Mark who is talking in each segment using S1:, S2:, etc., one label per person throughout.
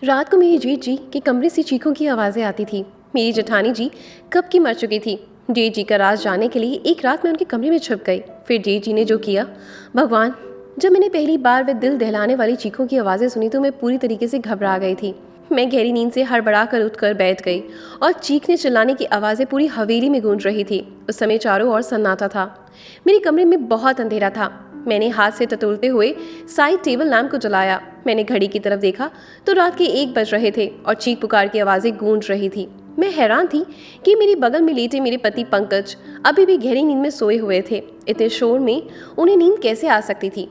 S1: रात को मेरी जेठ जी के कमरे से चीखों की आवाज़ें आती थी। मेरी जेठानी जी कब की मर चुकी थी। जेठ जी का राज जानने के लिए एक रात मैं उनके कमरे में छुप गई। फिर जेठ जी ने जो किया, भगवान। जब मैंने पहली बार वह दिल दहलाने वाली चीखों की आवाज़ें सुनी तो मैं पूरी तरीके से घबरा गई थी। मैं गहरी नींद से हड़बड़ा कर उठकर बैठ गई और चीखने चिल्लाने की आवाज़ें पूरी हवेली में गूंज रही थी। उस समय चारों ओर सन्नाटा था। मेरे कमरे में बहुत अंधेरा था। मैंने हाथ से टटोलते हुए साइड टेबल लैंप को जलाया। मैंने घड़ी की तरफ देखा तो रात के 1 बज रहे थे और चीख पुकार की आवाज़ें गूंज रही थी। मैं हैरान थी कि मेरे बगल में लेटे मेरे पति पंकज अभी भी गहरी नींद में सोए हुए थे। इतने शोर में उन्हें नींद कैसे आ सकती थी।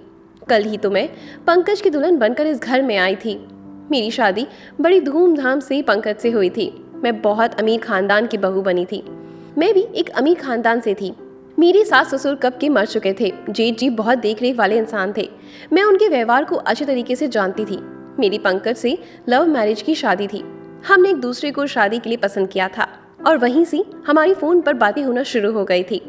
S1: कल ही तो मैं पंकज की दुल्हन बनकर इस घर में आई थी। मेरी शादी बड़ी धूमधाम से पंकज से हुई थी। मैं बहुत अमीर खानदान की बहू बनी थी। मैं भी एक अमीर खानदान से थी। मेरे सास ससुर कब के मर चुके थे। जेठ जी बहुत देख रेख वाले इंसान थे। मैं उनके व्यवहार को अच्छे तरीके से जानती थी। मेरी पंकज से लव मैरिज की शादी थी। हमने एक दूसरे को शादी के लिए पसंद किया था और वहीं से हमारी फोन पर बातें होना शुरू हो गई थी।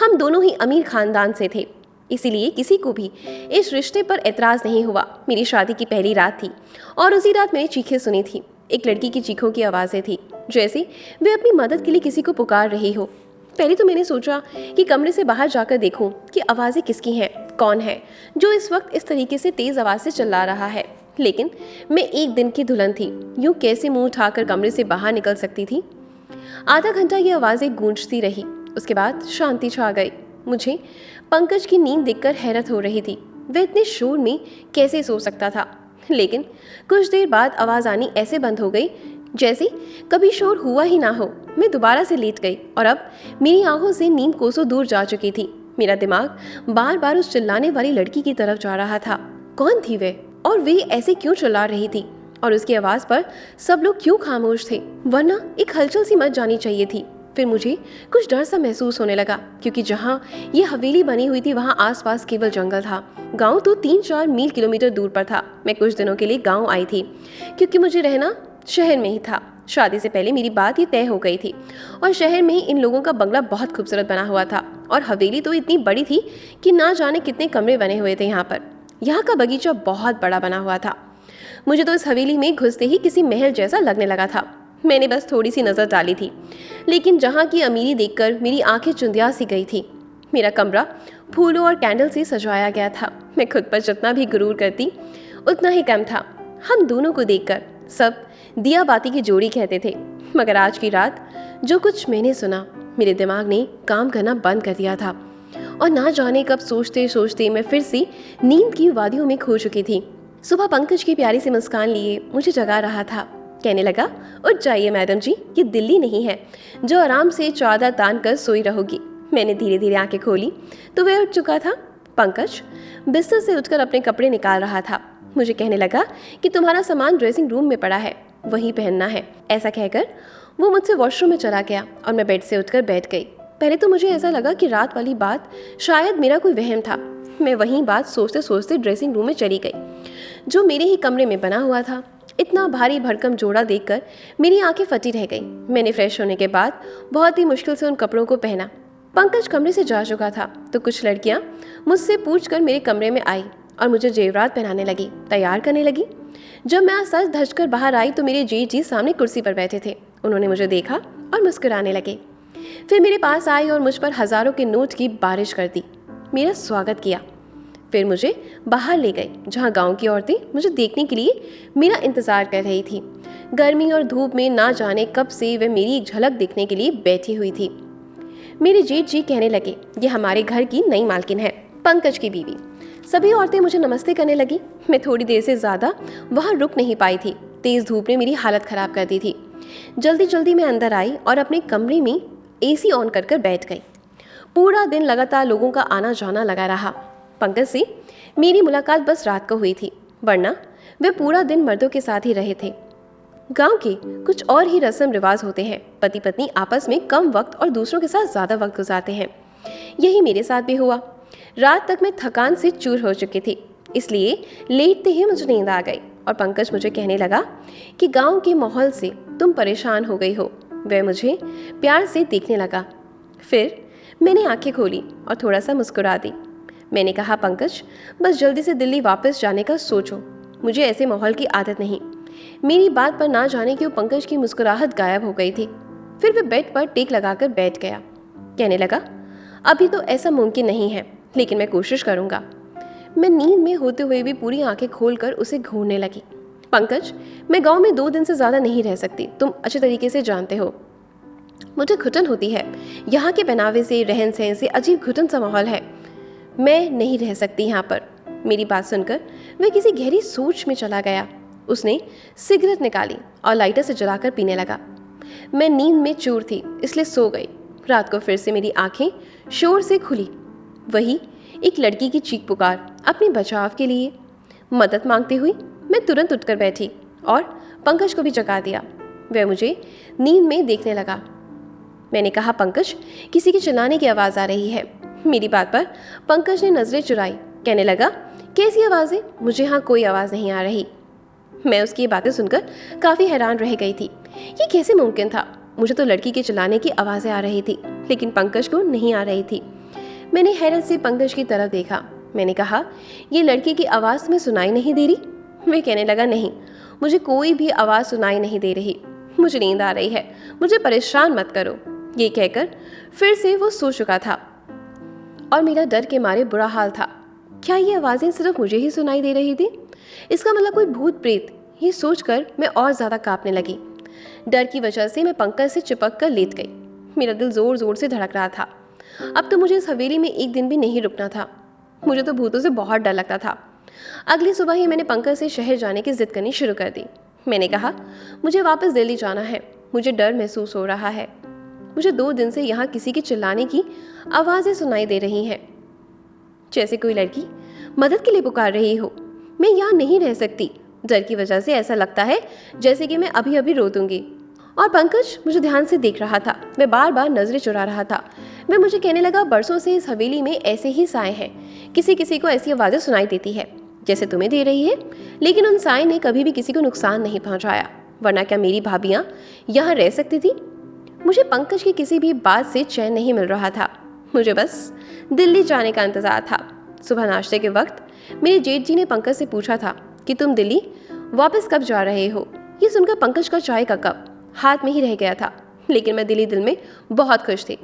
S1: हम दोनों ही अमीर खानदान से थे, इसीलिए किसी को भी इस रिश्ते पर एतराज नहीं हुआ। मेरी शादी की पहली रात थी और उसी रात मैंने चीखें सुनी थी। एक लड़की की चीखों की आवाज़ें थी, जैसे वे अपनी मदद के लिए किसी को पुकार रही हो। पहले तो मैंने सोचा कि कमरे से बाहर जाकर देखूं कि आवाज़ें किसकी हैं, कौन है जो इस वक्त इस तरीके से तेज़ आवाज़ से चिल्ला रहा है। लेकिन मैं एक दिन की दुल्हन थी, यूं कैसे मुंह उठाकर कमरे से बाहर निकल सकती थी। आधा घंटा ये आवाज़ें गूंजती रही। उसके बाद शांति छा गई। मुझे पंकज की नींद देखकर हैरत हो रही थी। वह इतने शोर में कैसे सो सकता था। लेकिन कुछ देर बाद आवाज़ आनी ऐसे बंद हो गई जैसे कभी शोर हुआ ही ना हो। मैं दोबारा से लेट गई और अब मेरी आंखों से नींद कोसों दूर जा चुकी थी। मेरा दिमाग बार बार उस चिल्लाने वाली लड़की की तरफ जा रहा था। कौन थी वे और वे ऐसे क्यों चिल्ला रही थी और उसकी आवाज़ पर सब लोग क्यों खामोश थे, वरना एक हलचल सी मच जानी चाहिए थी। फिर मुझे कुछ डर सा महसूस होने लगा, क्योंकि जहाँ ये हवेली बनी हुई थी वहाँ आसपास केवल जंगल था। गांव तो 3-4 मील किलोमीटर दूर पर था। मैं कुछ दिनों के लिए गांव आई थी क्योंकि मुझे रहना शहर में ही था। शादी से पहले मेरी बात ये तय हो गई थी और शहर में ही इन लोगों का बंगला बहुत खूबसूरत बना हुआ था और हवेली तो इतनी बड़ी थी कि ना जाने कितने कमरे बने हुए थे। यहाँ का बगीचा बहुत बड़ा बना हुआ था। मुझे तो इस हवेली में घुसते ही किसी महल जैसा लगने लगा था। मैंने बस थोड़ी सी नज़र डाली थी, लेकिन जहाँ की अमीरी देखकर मेरी आंखें चुंधिया सी गई थी। मेरा कमरा फूलों और कैंडल से सजाया गया था। मैं खुद पर जितना भी गुरूर करती उतना ही कम था। हम दोनों को देखकर सब दिया बाती की जोड़ी कहते थे। मगर आज की रात जो कुछ मैंने सुना, मेरे दिमाग ने काम करना बंद कर दिया था और ना जाने कब सोचते सोचते मैं फिर से नींद की वादियों में खो चुकी थी। सुबह पंकज की प्यारी सी मुस्कान लिए मुझे जगा रहा था। कहने लगा, उठ जाइए मैडम जी, ये दिल्ली नहीं है जो आराम से चादर तान कर सोई रहोगी। मैंने धीरे धीरे आंखें खोली तो वह उठ चुका था। पंकज बिस्तर से उठकर अपने कपड़े निकाल रहा था। मुझे कहने लगा कि तुम्हारा सामान ड्रेसिंग रूम में पड़ा है, वही पहनना है। ऐसा कहकर वो मुझसे वॉशरूम में चला गया और मैं बेड से उठकर बैठ गई। पहले तो मुझे ऐसा लगा कि रात वाली बात शायद मेरा कोई वहम था। मैं वही बात सोचते सोचते ड्रेसिंग रूम में चली गई, जो मेरे ही कमरे में बना हुआ था। इतना भारी भरकम जोड़ा देखकर मेरी आंखें फटी रह गई। मैंने फ्रेश होने के बाद बहुत ही मुश्किल से उन कपड़ों को पहना। पंकज कमरे से जा चुका था तो कुछ लड़कियां मुझसे पूछकर मेरे कमरे में आई और मुझे जेवरात पहनाने लगी, तैयार करने लगी। जब मैं सज धज कर बाहर आई तो मेरे जेठ जी सामने कुर्सी पर बैठे थे। उन्होंने मुझे देखा और मुस्कुराने लगे। फिर मेरे पास आई और मुझ पर हजारों के नोट की बारिश कर दी। मेरा स्वागत किया। फिर मुझे बाहर ले गई, जहाँ गांव की औरतें मुझे देखने के लिए मेरा इंतज़ार कर रही थी। गर्मी और धूप में ना जाने कब से वे मेरी एक झलक देखने के लिए बैठी हुई थी। मेरे जेठ जी कहने लगे, ये हमारे घर की नई मालकिन है, पंकज की बीवी। सभी औरतें मुझे नमस्ते करने लगी। मैं थोड़ी देर से ज़्यादा वहाँ रुक नहीं पाई थी। तेज़ धूप ने मेरी हालत ख़राब कर दी थी। जल्दी जल्दी मैं अंदर आई और अपने कमरे में AC ऑन कर बैठ गई। पूरा दिन लगातार लोगों का आना जाना लगा रहा। पंकज से मेरी मुलाकात बस रात को हुई थी, वरना वे पूरा दिन मर्दों के साथ ही रहे थे। गांव के कुछ और ही रस्म रिवाज होते हैं। पति पत्नी आपस में कम वक्त और दूसरों के साथ ज़्यादा वक्त गुजारते हैं। यही मेरे साथ भी हुआ। रात तक मैं थकान से चूर हो चुकी थी, इसलिए लेटते ही मुझे नींद आ गई और पंकज मुझे कहने लगा कि गांव के माहौल से तुम परेशान हो गई हो। वह मुझे प्यार से देखने लगा। फिर मैंने आंखें खोली और थोड़ा सा मुस्कुरा दी। मैंने कहा, पंकज बस जल्दी से दिल्ली वापस जाने का सोचो, मुझे ऐसे माहौल की आदत नहीं। मेरी बात पर ना जाने क्यों पंकज की मुस्कुराहट गायब हो गई थी। फिर वह बेड पर टेक लगाकर बैठ गया। कहने लगा, अभी तो ऐसा मुमकिन नहीं है, लेकिन मैं कोशिश करूंगा। मैं नींद में होते हुए भी पूरी आंखें खोलकर उसे घूरने लगी। पंकज, मैं गांव में 2 दिन से ज़्यादा नहीं रह सकती, तुम अच्छे तरीके से जानते हो। मुझे घुटन होती है, यहाँ के पहनावे से, रहन सहन से अजीब घुटन सा माहौल है। मैं नहीं रह सकती यहाँ पर। मेरी बात सुनकर वह किसी गहरी सोच में चला गया। उसने सिगरेट निकाली और लाइटर से जलाकर पीने लगा। मैं नींद में चूर थी, इसलिए सो गई। रात को फिर से मेरी आंखें शोर से खुली। वही एक लड़की की चीख पुकार अपने बचाव के लिए। मदद मांगते हुई मैं तुरंत उठकर बैठी और पंकज को भी जगा दिया। वह मुझे नींद में देखने लगा। मैंने कहा, पंकज, किसी के चिल्लाने की आवाज़ आ रही है। मेरी बात पर पंकज ने नजरें चुराई। कहने लगा, कैसी आवाज़ें? मुझे यहाँ कोई आवाज़ नहीं आ रही। मैं उसकी ये बातें सुनकर काफ़ी हैरान रह गई थी। ये कैसे मुमकिन था? मुझे तो लड़की के चिल्लाने की आवाज़ें आ रही थी, लेकिन पंकज को नहीं आ रही थी। मैंने हैरत से पंकज की तरफ देखा। मैंने कहा, ये लड़की की आवाज़ तुम्हें सुनाई नहीं दे रही? वह कहने लगा, नहीं, मुझे कोई भी आवाज़ सुनाई नहीं दे रही। मुझे नींद आ रही है, मुझे परेशान मत करो। ये कहकर फिर से वो सो चुका था और मेरा डर के मारे बुरा हाल था। क्या ये आवाज़ें सिर्फ मुझे ही सुनाई दे रही थी? इसका मतलब कोई भूत प्रेत? ये सोचकर मैं और ज़्यादा कांपने लगी। डर की वजह से मैं पंकज से चिपक कर लेट गई। मेरा दिल ज़ोर ज़ोर से धड़क रहा था। अब तो मुझे इस हवेली में एक दिन भी नहीं रुकना था। मुझे तो भूतों से बहुत डर लगता था। अगली सुबह ही मैंने पंकज से शहर जाने की जिद करनी शुरू कर दी। मैंने कहा, मुझे वापस दिल्ली जाना है। मुझे डर महसूस हो रहा है। मुझे 2 दिन से यहाँ किसी के चिल्लाने की आवाज़ें सुनाई दे रही हैं, जैसे कोई लड़की मदद के लिए पुकार रही हो। मैं यहाँ नहीं रह सकती। डर की वजह से ऐसा लगता है जैसे कि मैं अभी अभी रो दूंगी। और पंकज मुझे ध्यान से देख रहा था। मैं बार बार नजरें चुरा रहा था। वह मुझे कहने लगा, बरसों से इस हवेली में ऐसे ही साए हैं। किसी किसी को ऐसी आवाज़ें सुनाई देती है जैसे तुम्हें दे रही है, लेकिन उन साए ने कभी भी किसी को नुकसान नहीं पहुंचाया। वरना क्या मेरी भाभियाँ यहाँ रह सकती थी? मुझे पंकज की किसी भी बात से चैन नहीं मिल रहा था। मुझे बस दिल्ली जाने का इंतज़ार था। सुबह नाश्ते के वक्त मेरे जेठ जी ने पंकज से पूछा था कि तुम दिल्ली वापस कब जा रहे हो। ये सुनकर पंकज का चाय का कप हाथ में ही रह गया था, लेकिन मैं दिल में बहुत खुश थी।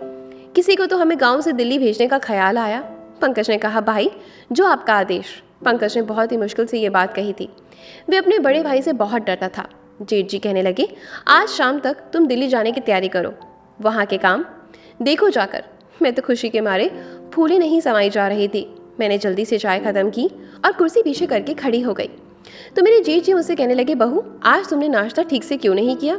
S1: किसी को तो हमें गांव से दिल्ली भेजने का ख्याल आया। पंकज ने कहा, भाई, जो आपका आदेश। पंकज ने बहुत ही मुश्किल से ये बात कही थी। वे अपने बड़े भाई से बहुत डरता था। जेठ जी कहने लगे, आज शाम तक तुम दिल्ली जाने की तैयारी करो, वहाँ के काम देखो जाकर। मैं तो खुशी के मारे फूले नहीं समाई जा रही थी। मैंने जल्दी से चाय खत्म की और कुर्सी पीछे करके खड़ी हो गई। तो मेरे जेठ जी मुझसे कहने लगे, बहू, आज तुमने नाश्ता ठीक से क्यों नहीं किया?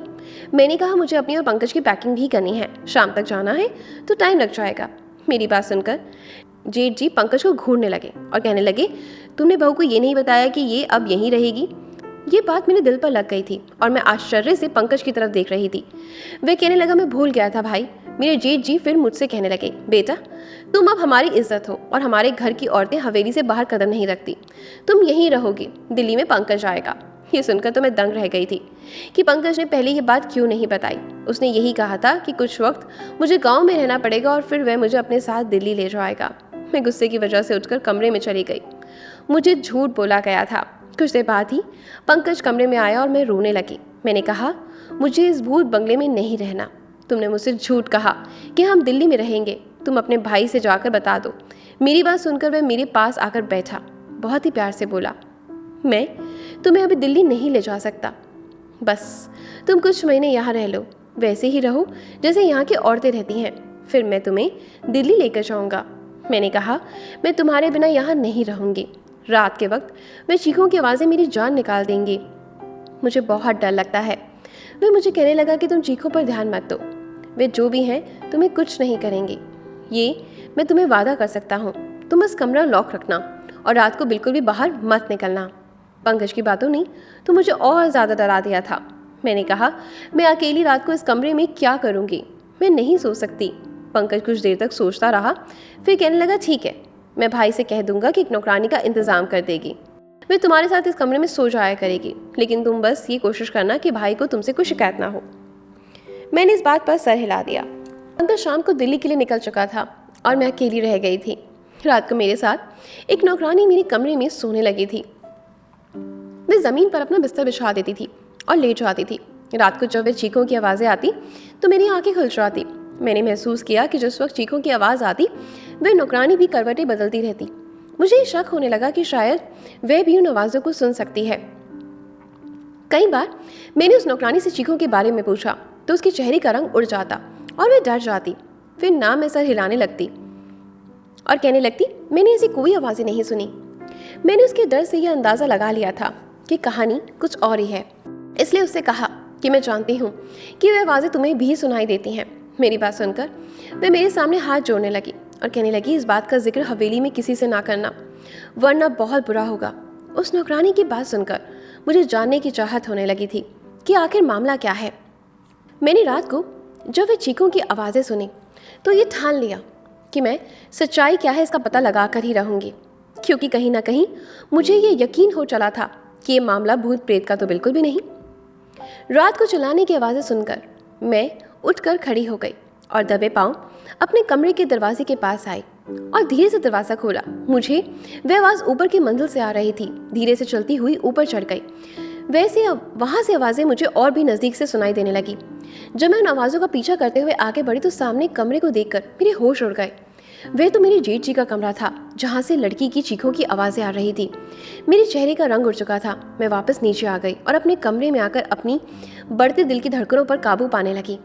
S1: मैंने कहा, मुझे अपनी और पंकज की पैकिंग भी करनी है। शाम तक जाना है तो टाइम लग जाएगा। मेरी बात सुनकर जेठ जी पंकज को घूरने लगे और कहने लगे, तुमने बहू को ये नहीं बताया कि ये अब यहीं रहेगी? ये बात मेरे दिल पर लग गई थी और मैं आश्चर्य से पंकज की तरफ देख रही थी। वह कहने लगा, मैं भूल गया था भाई। मेरे जेठ जी फिर मुझसे कहने लगे, बेटा, तुम अब हमारी इज्जत हो और हमारे घर की औरतें हवेली से बाहर कदम नहीं रखती। तुम यहीं रहोगी, दिल्ली में पंकज आएगा। ये सुनकर तो मैं दंग रह गई थी कि पंकज ने पहले ये बात क्यों नहीं बताई। उसने यही कहा था कि कुछ वक्त मुझे गाँव में रहना पड़ेगा और फिर वह मुझे अपने साथ दिल्ली ले जाएगा। मैं गुस्से की वजह से उठकर कमरे में चली गई। मुझे झूठ बोला गया था। कुछ देर बाद ही पंकज कमरे में आया और मैं रोने लगी। मैंने कहा, मुझे इस भूत बंगले में नहीं रहना। तुमने मुझसे झूठ कहा कि हम दिल्ली में रहेंगे। तुम अपने भाई से जाकर बता दो। मेरी बात सुनकर वह मेरे पास आकर बैठा। बहुत ही प्यार से बोला, मैं तुम्हें अभी दिल्ली नहीं ले जा सकता। बस तुम कुछ महीने यहाँ रह लो, वैसे ही रहो जैसे यहाँ की औरतें रहती हैं। फिर मैं तुम्हें दिल्ली लेकर जाऊँगा। मैंने कहा, मैं तुम्हारे बिना यहाँ नहीं रहूँगी। रात के वक्त वे चीखों की आवाज़ें मेरी जान निकाल देंगी। मुझे बहुत डर लगता है। वह मुझे कहने लगा कि तुम चीखों पर ध्यान मत दो, वे जो भी हैं तुम्हें कुछ नहीं करेंगे। ये मैं तुम्हें वादा कर सकता हूँ। तुम बस कमरा लॉक रखना और रात को बिल्कुल भी बाहर मत निकलना। पंकज की बातों ने तो मुझे और ज़्यादा डरा दिया था। मैंने कहा, मैं अकेली रात को इस कमरे में क्या करूँगी? मैं नहीं सो सकती। पंकज कुछ देर तक सोचता रहा, फिर कहने लगा, ठीक है, मैं भाई से कह दूंगा कि एक नौकरानी का इंतज़ाम कर देगी। वे तुम्हारे साथ इस कमरे में सो जाया करेगी, लेकिन तुम बस ये कोशिश करना कि भाई को तुमसे कोई शिकायत ना हो। मैंने इस बात पर सर हिला दिया। पंकज शाम को दिल्ली के लिए निकल चुका था और मैं अकेली रह गई थी। रात को मेरे साथ एक नौकरानी मेरे कमरे में सोने लगी थी। वे ज़मीन पर अपना बिस्तर बिछा देती थी और लेट जाती थी। रात को जब वे चीखों की आवाज़ें आती तो मेरी आंखें खुल जाती। मैंने महसूस किया कि जिस वक्त चीखों की आवाज़ आती वह नौकरानी भी करवटें बदलती रहती। मुझे ये शक होने लगा कि शायद वह भी उन आवाज़ों को सुन सकती है। कई बार मैंने उस नौकरानी से चीखों के बारे में पूछा तो उसके चेहरे का रंग उड़ जाता और वह डर जाती। फिर ना मैं सर हिलाने लगती और कहने लगती, मैंने ऐसी कोई आवाज़ें नहीं सुनी। मैंने उसके डर से यह अंदाज़ा लगा लिया था कि कहानी कुछ और ही है, इसलिए उससे कहा कि मैं जानती हूँ कि वह आवाज़ें तुम्हें भी सुनाई देती हैं। मेरी बात सुनकर वह मेरे सामने हाथ जोड़ने लगी और कहने लगी, इस बात का जिक्र हवेली में किसी से ना करना, वरना बहुत बुरा होगा। उस नौकरानी की बात सुनकर मुझे जानने की चाहत होने लगी थी कि आखिर मामला क्या है। मैंने रात को जब वे चीखों की आवाज़ें सुनी तो ये ठान लिया कि मैं सच्चाई क्या है इसका पता लगा कर ही रहूँगी, क्योंकि कहीं ना कहीं मुझे ये यकीन हो चला था कि ये मामला भूत प्रेत का तो बिल्कुल भी नहीं। रात को चिल्लाने की आवाज़ें सुनकर मैं उठकर खड़ी हो गई और दबे पांव अपने कमरे के दरवाजे के पास आई और धीरे से दरवाज़ा खोला। मुझे वह आवाज़ ऊपर की मंजिल से आ रही थी। धीरे से चलती हुई ऊपर चढ़ गई। वैसे वहाँ से आवाज़ें मुझे और भी नज़दीक से सुनाई देने लगी। जब मैं उन आवाज़ों का पीछा करते हुए आगे बढ़ी तो सामने कमरे को देखकर मेरे होश उड़ गए। वह तो मेरी जेठ जी का कमरा था जहाँ से लड़की की चीखों की आवाज़ें आ रही थी। मेरे चेहरे का रंग उड़ चुका था। मैं वापस नीचे आ गई और अपने कमरे में आकर अपनी बढ़ते दिल की धड़कनों पर काबू पाने लगी।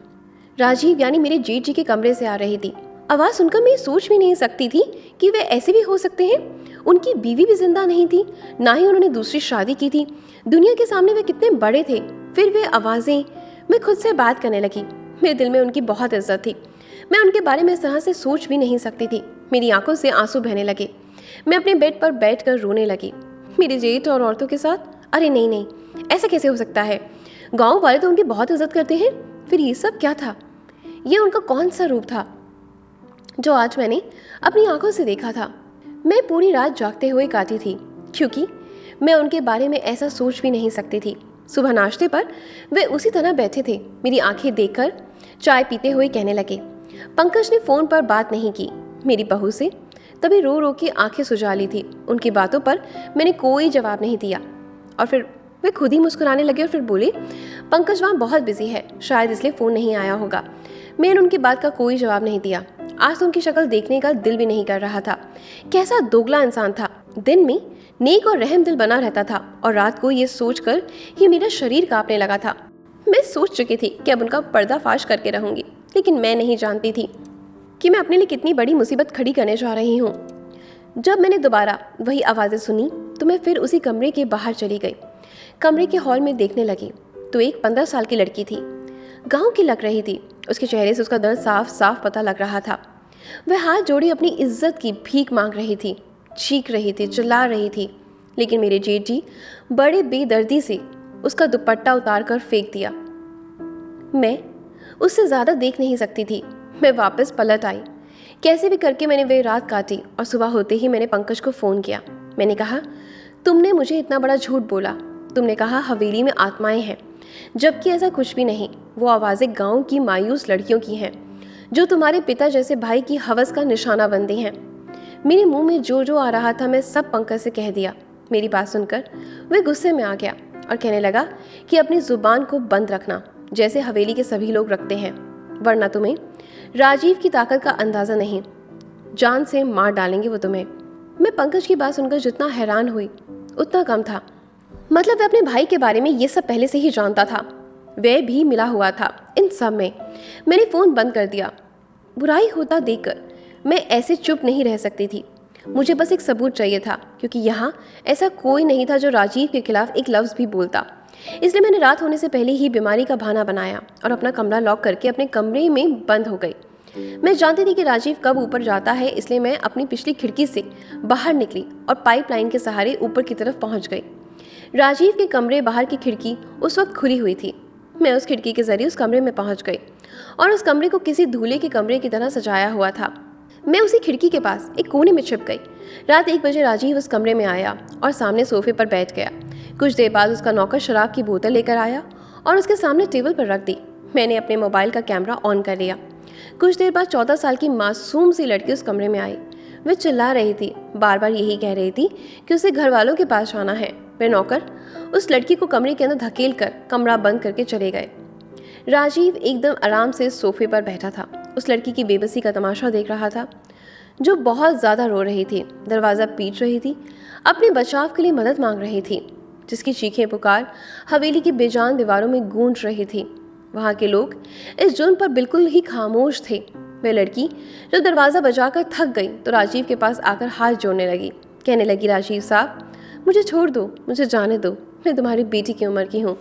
S1: राजीव यानी मेरे जेठ जी के कमरे से आ रही थी। आवाज़ सुनकर मैं सोच भी नहीं सकती थी कि वे ऐसे भी हो सकते हैं। उनकी बीवी भी जिंदा नहीं थी, ना ही उन्होंने दूसरी शादी की थी। दुनिया के सामने वे कितने बड़े थे। फिर वे आवाज़ें, मैं खुद से बात करने लगी। मेरे दिल में उनकी बहुत इज्जत थी। मैं उनके बारे में इस तरह से सोच भी नहीं सकती थी। मेरी आंखों से आंसू बहने लगे। मैं अपने बेड पर बैठकर रोने लगी। मेरे जेठ और औरतों के साथ, अरे नहीं नहीं, ऐसा कैसे हो सकता है? गाँव वाले तो उनकी बहुत इज्जत करते हैं। फिर ये सब क्या था? ये उनका कौन सा रूप था जो आज मैंने अपनी आंखों से देखा था? मैं पूरी रात जागते हुए काटी थी, क्योंकि मैं उनके बारे में ऐसा सोच भी नहीं सकती थी। सुबह नाश्ते पर वे उसी तरह बैठे थे, मेरी आंखें देखकर चाय पीते हुए कहने लगे। पंकज ने फ़ोन पर बात नहीं की मेरी बहू से, तभी रो रो के आंखें सुझा ली थी। उनकी बातों पर मैंने कोई जवाब नहीं दिया और फिर वे खुद ही मुस्कुराने लगे और फिर बोले, पंकज वहाँ बहुत बिजी है, शायद इसलिए फ़ोन नहीं आया होगा। मैंने उनकी बात का कोई जवाब नहीं दिया। आज तो उनकी शक्ल देखने का दिल भी नहीं कर रहा था। कैसा दोगला इंसान था। दिन में नेक और रहम दिल बना रहता था और रात को ये सोचकर ही मेरा शरीर कांपने लगा था। मैं सोच चुकी थी कि अब उनका पर्दाफाश करके रहूंगी, लेकिन मैं नहीं जानती थी कि मैं अपने लिए कितनी बड़ी मुसीबत खड़ी करने जा रही हूँ। जब मैंने दोबारा वही आवाज़ें सुनी तो मैं फिर उसी कमरे के बाहर चली गई। कमरे के हॉल में देखने लगी तो एक 15 साल की लड़की थी। गांव की लग रही थी। उसके चेहरे से उसका दर्द साफ साफ पता लग रहा था। वह हाथ जोड़े अपनी इज्जत की भीख मांग रही थी, चीख रही थी, चिल्ला रही थी। लेकिन मेरे जेठ जी बड़े बेदर्दी से उसका दुपट्टा उतार कर फेंक दिया। मैं उससे ज़्यादा देख नहीं सकती थी। मैं वापस पलट आई। कैसे भी करके मैंने वह रात काटी और सुबह होते ही मैंने पंकज को फ़ोन किया। मैंने कहा, तुमने मुझे इतना बड़ा झूठ बोला। तुमने कहा हवेली में आत्माएं हैं, जबकि ऐसा कुछ भी नहीं। वो आवाज़ें गांव की मायूस लड़कियों की हैं जो तुम्हारे पिता जैसे भाई की हवस का निशाना बनती हैं। मेरे मुंह में जो जो आ रहा था मैं सब पंकज से कह दिया। मेरी बात सुनकर वह गुस्से में आ गया और कहने लगा कि अपनी ज़ुबान को बंद रखना, जैसे हवेली के सभी लोग रखते हैं, वरना तुम्हें राजीव की ताकत का अंदाज़ा नहीं, जान से मार डालेंगे वो तुम्हें। मैं पंकज की बात सुनकर जितना हैरान हुई उतना कम था। मतलब वह अपने भाई के बारे में ये सब पहले से ही जानता था। वह भी मिला हुआ था इन सब में। मैंने फ़ोन बंद कर दिया। बुराई होता देखकर मैं ऐसे चुप नहीं रह सकती थी। मुझे बस एक सबूत चाहिए था, क्योंकि यहाँ ऐसा कोई नहीं था जो राजीव के खिलाफ एक लफ्ज़ भी बोलता। इसलिए मैंने रात होने से पहले ही बीमारी का बहाना बनाया और अपना कमरा लॉक करके अपने कमरे में बंद हो गई। मैं जानती थी कि राजीव कब ऊपर जाता है, इसलिए मैं अपनी पिछली खिड़की से बाहर निकली और पाइपलाइन के सहारे ऊपर की तरफ पहुंच गई। राजीव के कमरे बाहर की खिड़की उस वक्त खुली हुई थी। मैं उस खिड़की के जरिए उस कमरे में पहुंच गई और उस कमरे को किसी दूल्हे के कमरे की तरह सजाया हुआ था। मैं उसी खिड़की के पास एक कोने में छिप गई। रात 1 बजे राजीव उस कमरे में आया और सामने सोफे पर बैठ गया। कुछ देर बाद उसका नौकर शराब की बोतल लेकर आया और उसके सामने टेबल पर रख दी। मैंने अपने मोबाइल का कैमरा ऑन कर लिया। कुछ देर बाद 14 साल की मासूम सी लड़की उस कमरे में आई। वह चिल्ला रही थी, बार बार यही कह रही थी कि उसे घर वालों के पास जाना है। वे नौकर उस लड़की को कमरे के अंदर धकेल कर कमरा बंद करके चले गए। राजीव एकदम आराम से सोफे पर बैठा था। उस लड़की की बेबसी का तमाशा देख रहा था, जो बहुत ज़्यादा रो रही थी, दरवाज़ा पीट रही थी, अपने बचाव के लिए मदद मांग रही थी, जिसकी चीखें पुकार हवेली की बेजान दीवारों में गूंज रही थी। वहाँ के लोग इस जुर्म पर बिल्कुल ही खामोश थे। वह लड़की जब दरवाज़ा बजाकर थक गई तो राजीव के पास आकर हाथ जोड़ने लगी, कहने लगी, राजीव साहब, मुझे छोड़ दो, मुझे जाने दो, मैं तुम्हारी बेटी की उम्र की हूँ,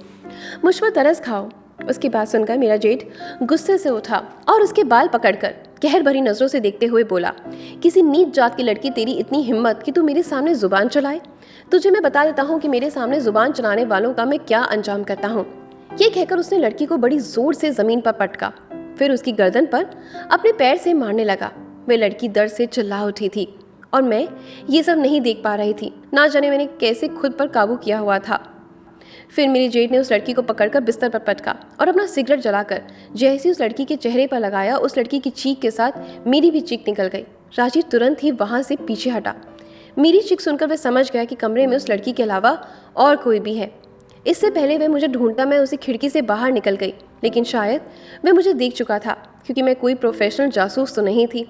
S1: मुझ पर तरस खाओ। उसकी बात सुनकर मेरा जेठ गुस्से से उठा और उसके बाल पकड़कर कहर भरी नजरों से देखते हुए बोला, किसी नीच जात की लड़की, तेरी इतनी हिम्मत कि तू मेरे सामने जुबान चलाए। तुझे मैं बता देता हूँ कि मेरे सामने जुबान चलाने वालों का मैं क्या अंजाम करता हूँ। ये कहकर उसने लड़की को बड़ी जोर से जमीन पर पटका, फिर उसकी गर्दन पर अपने पैर से मारने लगा। वह लड़की दर्द से चिल्ला उठी थी और मैं ये सब नहीं देख पा रही थी। ना जाने मैंने कैसे खुद पर काबू किया हुआ था। फिर मेरी जेठ ने उस लड़की को पकड़कर बिस्तर पर पटका और अपना सिगरेट जलाकर जैसे उस लड़की के चेहरे पर लगाया, उस लड़की की चीख के साथ मेरी भी चीख निकल गई। राजीव तुरंत ही वहाँ से पीछे हटा। मेरी चीख सुनकर वह समझ गया कि कमरे में उस लड़की के अलावा और कोई भी है। इससे पहले वह मुझे ढूंढता मैं उसी खिड़की से बाहर निकल गई, लेकिन शायद वह मुझे देख चुका था, क्योंकि मैं कोई प्रोफेशनल जासूस तो नहीं थी।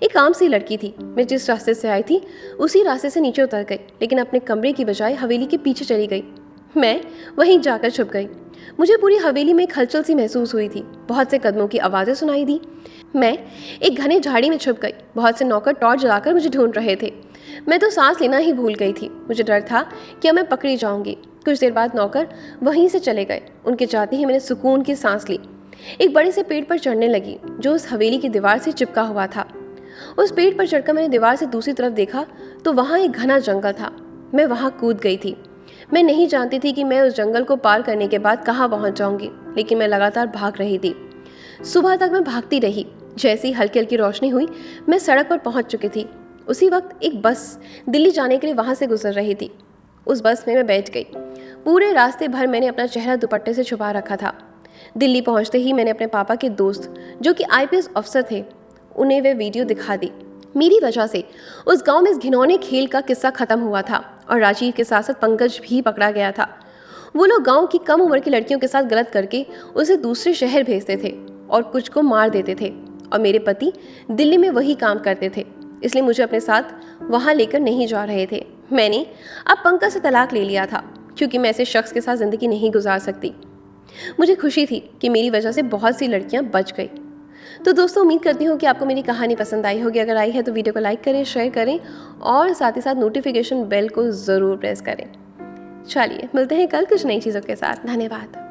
S1: एक आम सी लड़की थी। मैं जिस रास्ते से आई थी उसी रास्ते से नीचे उतर गई, लेकिन अपने कमरे की बजाय हवेली के पीछे चली गई। मैं वहीं जाकर छुप गई। मुझे पूरी हवेली में एक हलचल सी महसूस हुई थी। बहुत से कदमों की आवाज़ें सुनाई दी। मैं एक घने झाड़ी में छुप गई। बहुत से नौकर टॉर्च जलाकर मुझे ढूंढ रहे थे। मैं तो सांस लेना ही भूल गई थी। मुझे डर था कि अब मैं पकड़ी जाऊंगी। कुछ देर बाद नौकर वहीं से चले गए। उनके जाते ही मैंने सुकून की सांस ली। एक बड़े से पेड़ पर चढ़ने लगी, जो उस हवेली की दीवार से चिपका हुआ था। उस पेड़ पर चढ़कर मैंने दीवार से दूसरी तरफ देखा तो वहाँ एक घना जंगल था। मैं वहाँ कूद गई थी। मैं नहीं जानती थी कि मैं उस जंगल को पार करने के बाद कहाँ पहुँच जाऊंगी, लेकिन मैं लगातार भाग रही थी। सुबह तक मैं भागती रही। जैसी हल्की हल्की रोशनी हुई, मैं सड़क पर पहुँच चुकी थी। उसी वक्त एक बस दिल्ली जाने के लिए वहाँ से गुजर रही थी। उस बस में मैं बैठ गई। पूरे रास्ते भर मैंने अपना चेहरा दुपट्टे से छुपा रखा था। दिल्ली पहुँचते ही मैंने अपने पापा के दोस्त, जो कि IPS अफसर थे, उन्हें वे वीडियो दिखा दी। मेरी वजह से उस गांव में इस घिनौने खेल का किस्सा खत्म हुआ था और राजीव के साथ साथ पंकज भी पकड़ा गया था। वो लोग गांव की कम उम्र की लड़कियों के साथ गलत करके उसे दूसरे शहर भेजते थे और कुछ को मार देते थे, और मेरे पति दिल्ली में वही काम करते थे, इसलिए मुझे अपने साथ वहाँ लेकर नहीं जा रहे थे। मैंने अब पंकज से तलाक ले लिया था, क्योंकि मैं ऐसे शख्स के साथ ज़िंदगी नहीं गुजार सकती। मुझे खुशी थी कि मेरी वजह से बहुत सी लड़कियाँ बच गई। तो दोस्तों, उम्मीद करती हूँ कि आपको मेरी कहानी पसंद आई होगी। अगर आई है तो वीडियो को लाइक करें, शेयर करें और साथ ही साथ नोटिफिकेशन बेल को ज़रूर प्रेस करें। चलिए मिलते हैं कल कुछ नई चीज़ों के साथ। धन्यवाद।